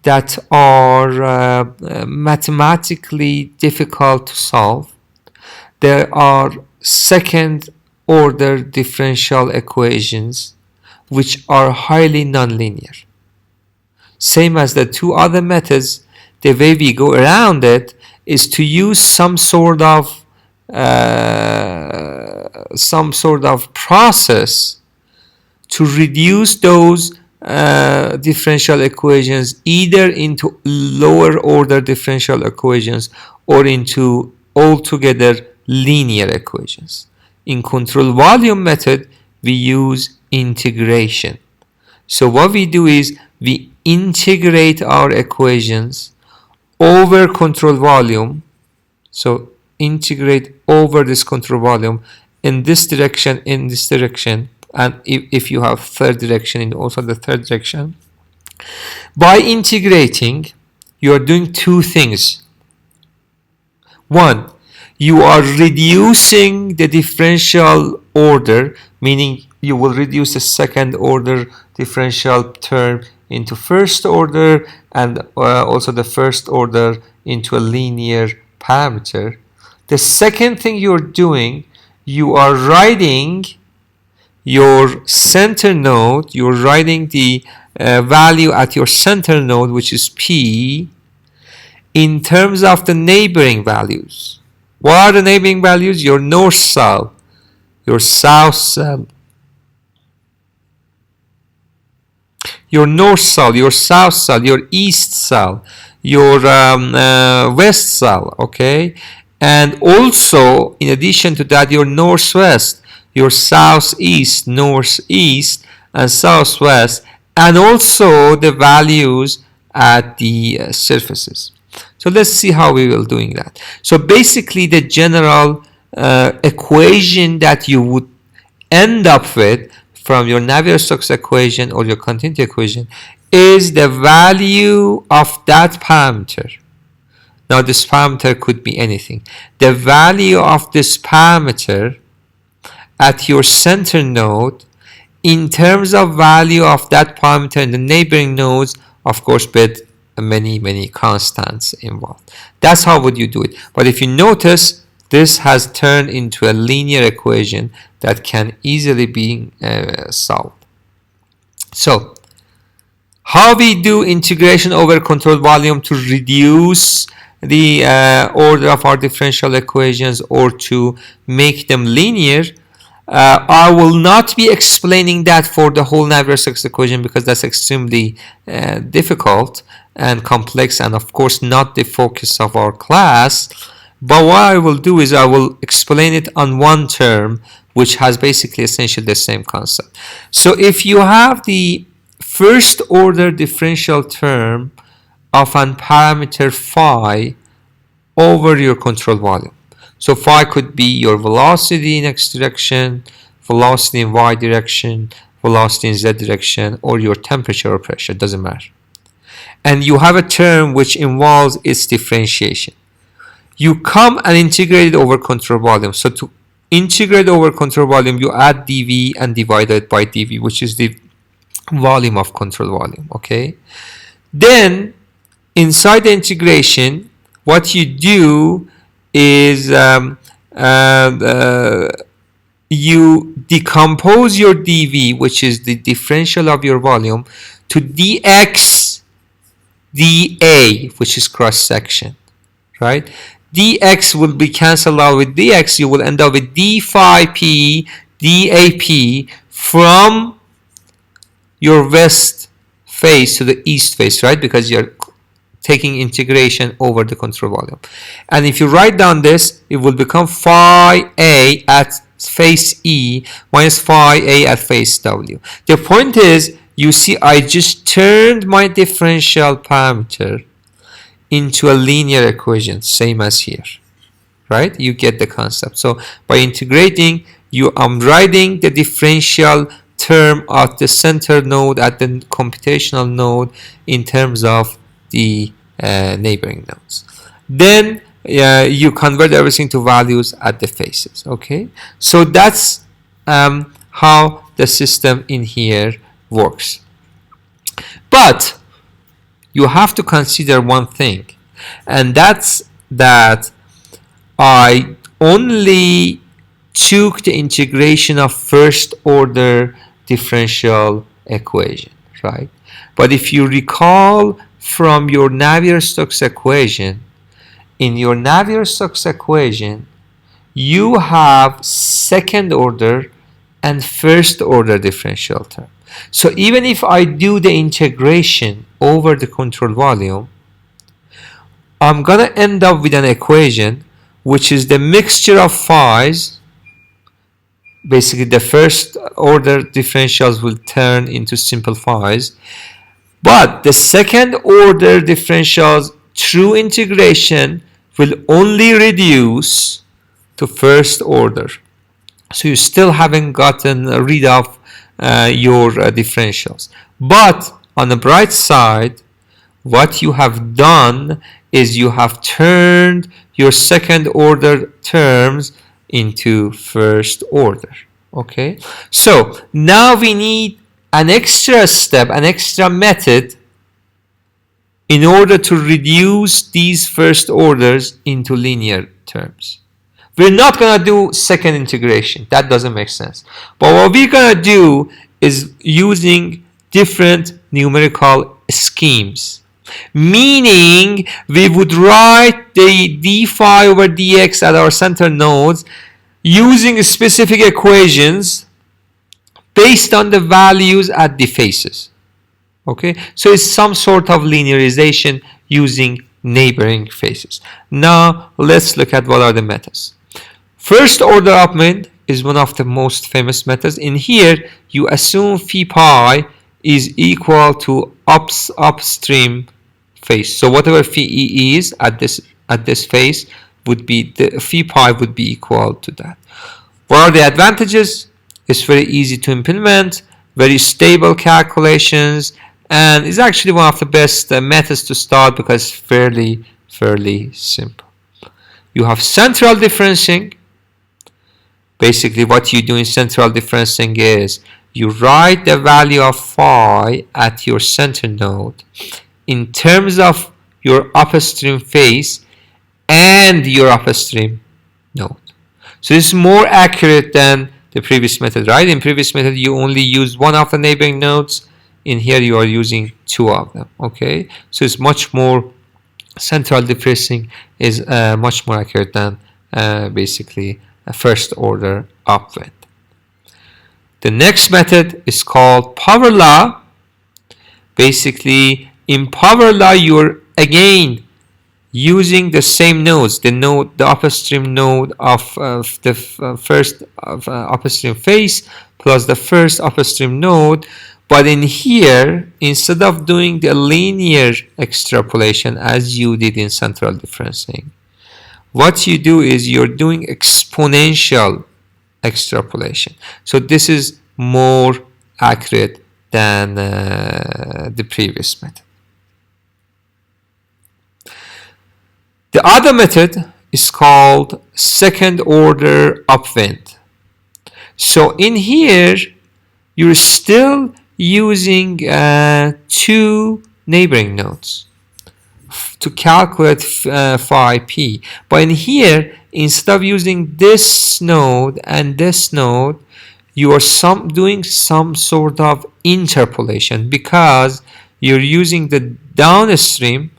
that are mathematically difficult to solve. There are second order differential equations which are highly nonlinear. Same as the two other methods, the way we go around it is to use some sort of process to reduce those differential equations either into lower order differential equations or into altogether linear equations. In control volume method, we use integration. So what we do is we integrate our equations over control volume. So integrate over this control volume in this direction, and if you have third direction, in also the third direction. By integrating, you are doing two things. One, you are reducing the differential order, meaning you will reduce the second order differential term into first order, and also the first order into a linear parameter, the second thing you're doing, you are writing your center node, you're writing the value at your center node, which is P, in terms of the neighboring values. What are the neighboring values? Your north cell, your south cell, your north cell, your south cell, your east cell, your west cell, okay? And also, in addition to that, your northwest, your southeast, northeast, and southwest, and also the values at the surfaces. So let's see how we will doing that. So basically, the general equation that you would end up with from your Navier-Stokes equation or your continuity equation is the value of that parameter. Now this parameter could be anything. The value of this parameter at your center node in terms of value of that parameter in the neighboring nodes, of course, with many constants involved. That's how would you do it. But if you notice, this has turned into a linear equation that can easily be solved. So, how we do integration over controlled volume to reduce the order of our differential equations or to make them linear. I will not be explaining that for the whole Navier-Stokes equation because that's extremely difficult and complex and of course not the focus of our class. But what I will do is I will explain it on one term which has basically essentially the same concept. So if you have the first order differential term of an parameter phi over your control volume. So phi could be your velocity in x direction, velocity in y direction, velocity in z direction, or your temperature or pressure, doesn't matter. And you have a term which involves its differentiation. You come and integrate it over control volume. So to integrate over control volume, you add dv and divide it by dv, which is the volume of control volume, okay? Then inside the integration, what you do is you decompose your dv, which is the differential of your volume, to dx dA, which is cross section, right? dx will be cancelled out with dx. You will end up with d phi p dap from your west face to the east face, right? Because you're taking integration over the control volume. And if you write down this, it will become phi a at face E minus phi a at face W. The point is, you see, I just turned my differential parameter into a linear equation, same as here, right? You get the concept. So by integrating, I'm writing the differential term at the center node, at the computational node, in terms of the neighboring nodes. Then you convert everything to values at the faces, okay? So that's how the system in here works. But you have to consider one thing, and that's that I only took the integration of first order differential equation, right? But if you recall from your Navier-Stokes equation, in your Navier-Stokes equation, you have second order and first order differential term. So even if I do the integration over the control volume, I'm gonna end up with an equation which is the mixture of phi's. Basically, the first order differentials will turn into simple phi's, but the second order differentials through integration will only reduce to first order. So you still haven't gotten rid of your differentials. But on the bright side, what you have done is you have turned your second order terms into first order, okay? So now we need an extra step, an extra method in order to reduce these first orders into linear terms. We're not going to do second integration. That doesn't make sense. But what we're going to do is using different numerical schemes. Meaning, we would write the d phi over dx at our center nodes using specific equations based on the values at the faces. Okay, so it's some sort of linearization using neighboring faces. Now, let's look at what are the methods. First order upwind is one of the most famous methods. In here, you assume phi pi is equal to upstream phase. So whatever phi e is at this phase would be the phi pi would be equal to that. What are the advantages? It's very easy to implement, very stable calculations, and it's actually one of the best methods to start because it's fairly simple. You have central differencing. Basically, what you do in central differencing is you write the value of phi at your center node in terms of your upstream phase and your upstream node. So this is more accurate than the previous method, right? In previous method, you only use one of the neighboring nodes. In here, you are using two of them. Okay, so it's much more central differencing is much more accurate than basically a first order upwind. The next method is called power law. Basically, in power law, you're again using the same nodes, the upstream node of the first upstream phase plus the first upstream node. But in here, instead of doing the linear extrapolation as you did in central differencing, what you do is you're doing exponential extrapolation. So this is more accurate than the previous method. The other method is called second order upwind. So in here, you're still using two neighboring nodes to calculate phi p. But in here, instead of using this node and this node, you are doing some sort of interpolation because you're using the downstream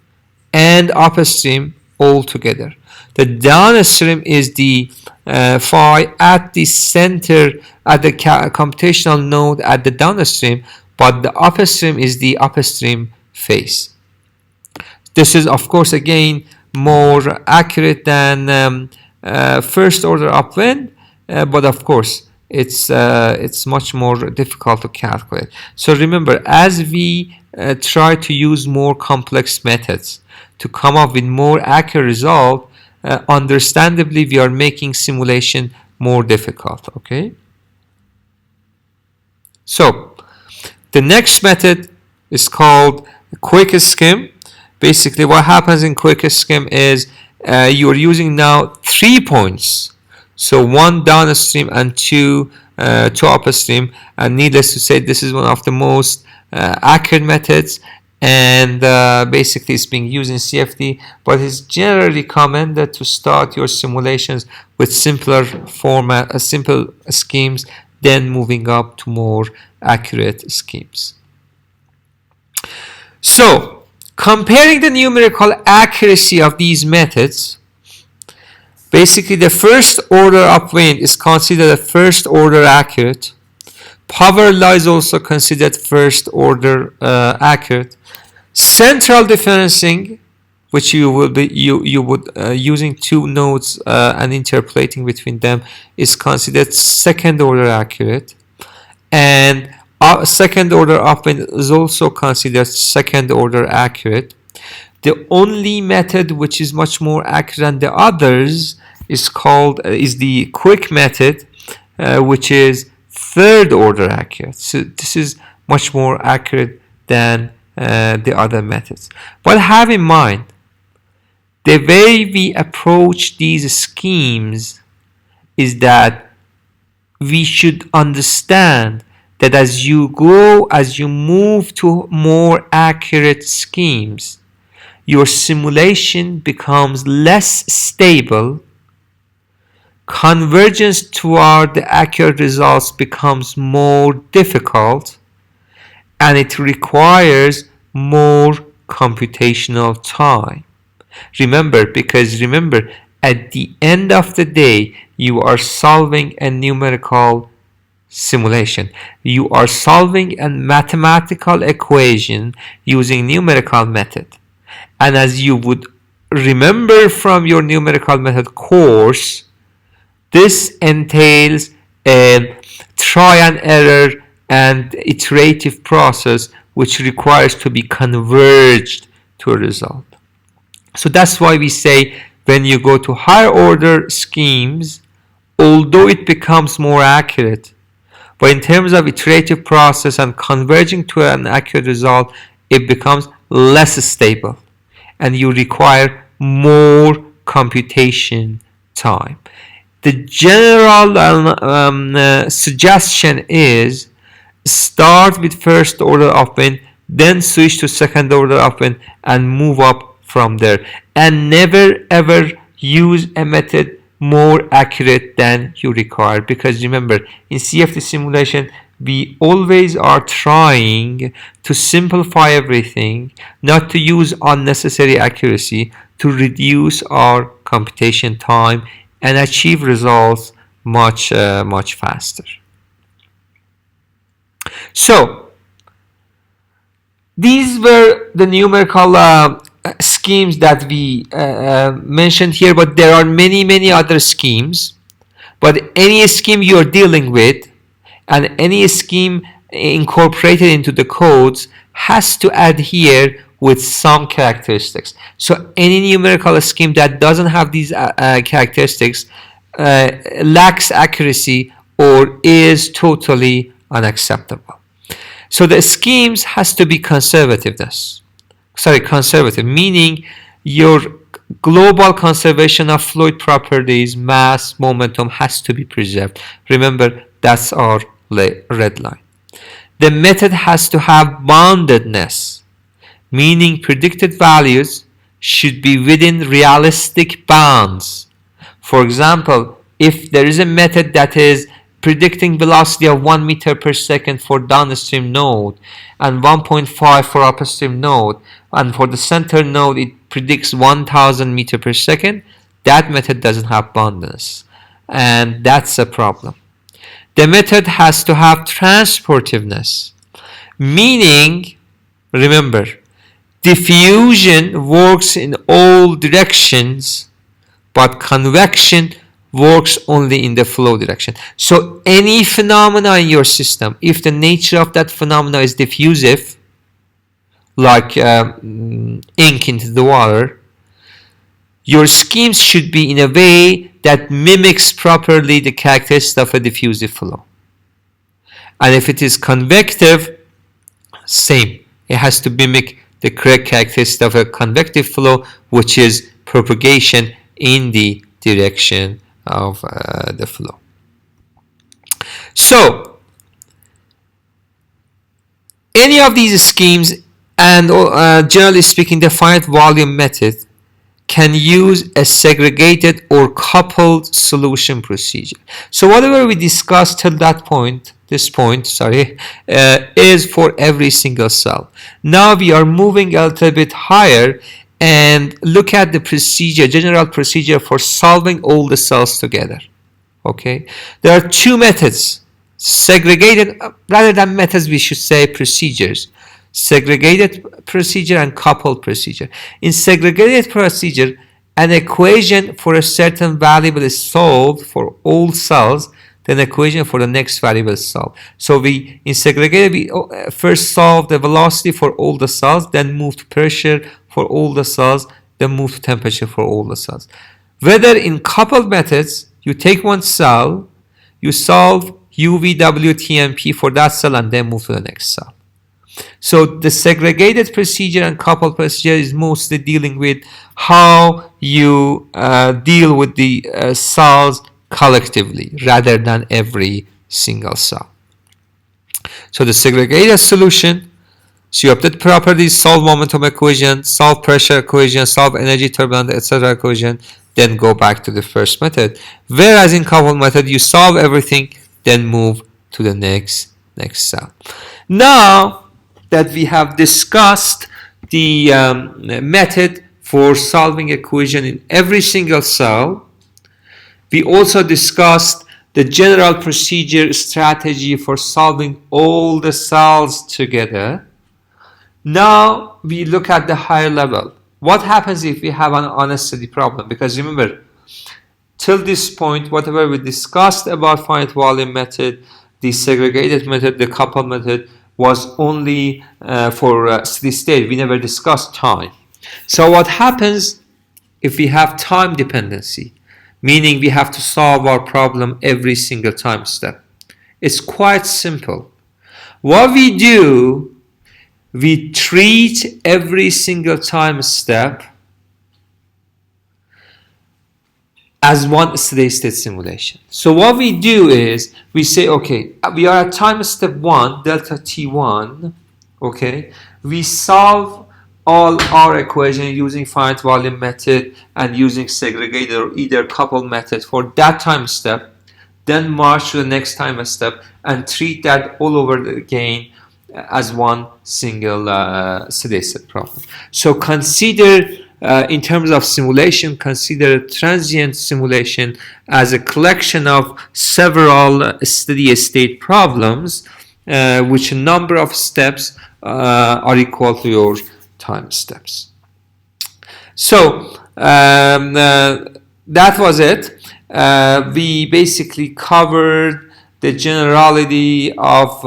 and upstream all together. The downstream is the phi at the center, at the computational node at the downstream, but the upstream is the upstream phase. This is, of course, again, more accurate than first order upwind, but of course, it's much more difficult to calculate. So remember, as we try to use more complex methods to come up with more accurate result, understandably, we are making simulation more difficult. Okay. So the next method is called quick skim. Basically, what happens in quick skim is you're using now 3 points. So one downstream and two upstream. And needless to say, this is one of the most accurate methods. And basically, it's being used in CFD. But it's generally recommended to start your simulations with simpler format, simple schemes, then moving up to more accurate schemes. So, comparing the numerical accuracy of these methods, basically the first order upwind is considered a first order accurate. Power law is also considered first order accurate. Central differencing, which you would using two nodes and interpolating between them, is considered second order accurate. And second order upwind is also considered second order accurate. The only method which is much more accurate than the others is the quick method, which is third order accurate. So this is much more accurate than the other methods. But have in mind, the way we approach these schemes is that we should understand that as you move to more accurate schemes, your simulation becomes less stable, convergence toward the accurate results becomes more difficult, and it requires more computational time. Remember, at the end of the day, you are solving a numerical simulation. You are solving a mathematical equation using numerical method. And as you would remember from your numerical method course, this entails a try and error and iterative process which requires to be converged to a result. So that's why we say when you go to higher order schemes, although it becomes more accurate, but in terms of iterative process and converging to an accurate result, it becomes less stable and you require more computation time. The general suggestion is start with first order Upwind, then switch to second order Upwind and move up from there, and never ever use a method more accurate than you require, because remember, in CFD simulation we always are trying to simplify everything, not to use unnecessary accuracy, to reduce our computation time and achieve results much faster. So these were the numerical schemes that we mentioned here, but there are many other schemes. But any scheme you are dealing with and any scheme incorporated into the codes has to adhere with some characteristics. So any numerical scheme that doesn't have these characteristics lacks accuracy or is totally unacceptable. So the schemes has to be conservative, meaning your global conservation of fluid properties, mass, momentum has to be preserved. Remember, that's our red line. The method has to have boundedness, meaning predicted values should be within realistic bounds. For example, if there is a method that is predicting velocity of 1 meter per second for downstream node and 1.5 for upstream node, and for the center node it predicts 1000 meter per second, that method doesn't have boundedness, and that's a problem. The method has to have transportiveness, meaning, remember, diffusion works in all directions, but convection works only in the flow direction. So any phenomena in your system, if the nature of that phenomena is diffusive, like ink into the water, your schemes should be in a way that mimics properly the characteristics of a diffusive flow. And if it is convective, same. It has to mimic the correct characteristic of a convective flow, which is propagation in the direction of the flow. So any of these schemes, and generally speaking the finite volume method, can use a segregated or coupled solution procedure. So whatever we discussed till this point, is for every single cell. Now we are moving a little bit higher and look at the procedure, general procedure for solving all the cells together. Okay, there are two methods: segregated, rather than methods we should say procedures. Segregated procedure and coupled procedure. In segregated procedure, an equation for a certain variable is solved for all cells, then equation for the next variable is solved. So in segregated, we first solve the velocity for all the cells, then move to pressure for all the cells, then move to temperature for all the cells. Whether in coupled methods, you take one cell, you solve U, V, W, T, and P for that cell, and then move to the next cell. So the segregated procedure and coupled procedure is mostly dealing with how you deal with the cells collectively rather than every single cell. So the segregated solution So you update properties, solve momentum equation, solve pressure equation, solve energy turbulence, etc. equation, then go back to the first method. Whereas in coupled method, you solve everything, then move to the next cell. Now that we have discussed the method for solving equation in every single cell, we also discussed the general procedure strategy for solving all the cells together. Now we look at the higher level. What happens if we have an unsteady problem? Because remember, till this point, whatever we discussed about finite volume method, the segregated method, the coupled method, was only for steady state. We never discussed time. So what happens if we have time dependency? Meaning we have to solve our problem every single time step. It's quite simple. What we do, we treat every single time step as one steady state simulation. So what we do is we say, okay, we are at time step 1, delta T1, okay, we solve all our equations using finite volume method and using segregated or either coupled method for that time step, then march to the next time step and treat that all over again as one single steady state problem. So consider, in terms of simulation, consider transient simulation as a collection of several steady state problems, which a number of steps are equal to your time steps. So that was it. We basically covered the generality of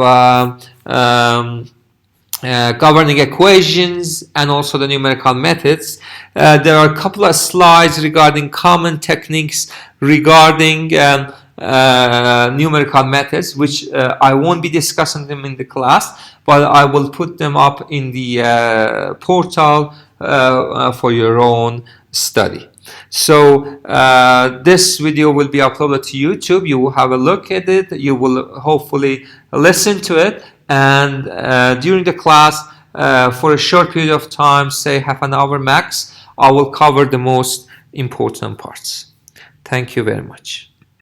governing equations and also the numerical methods. There are a couple of slides regarding common techniques regarding numerical methods, which I won't be discussing them in the class, but I will put them up in the portal for your own study. So this video will be uploaded to YouTube. You will have a look at it. You will hopefully listen to it, and during the class, for a short period of time, say half an hour max, I will cover the most important parts. Thank you very much.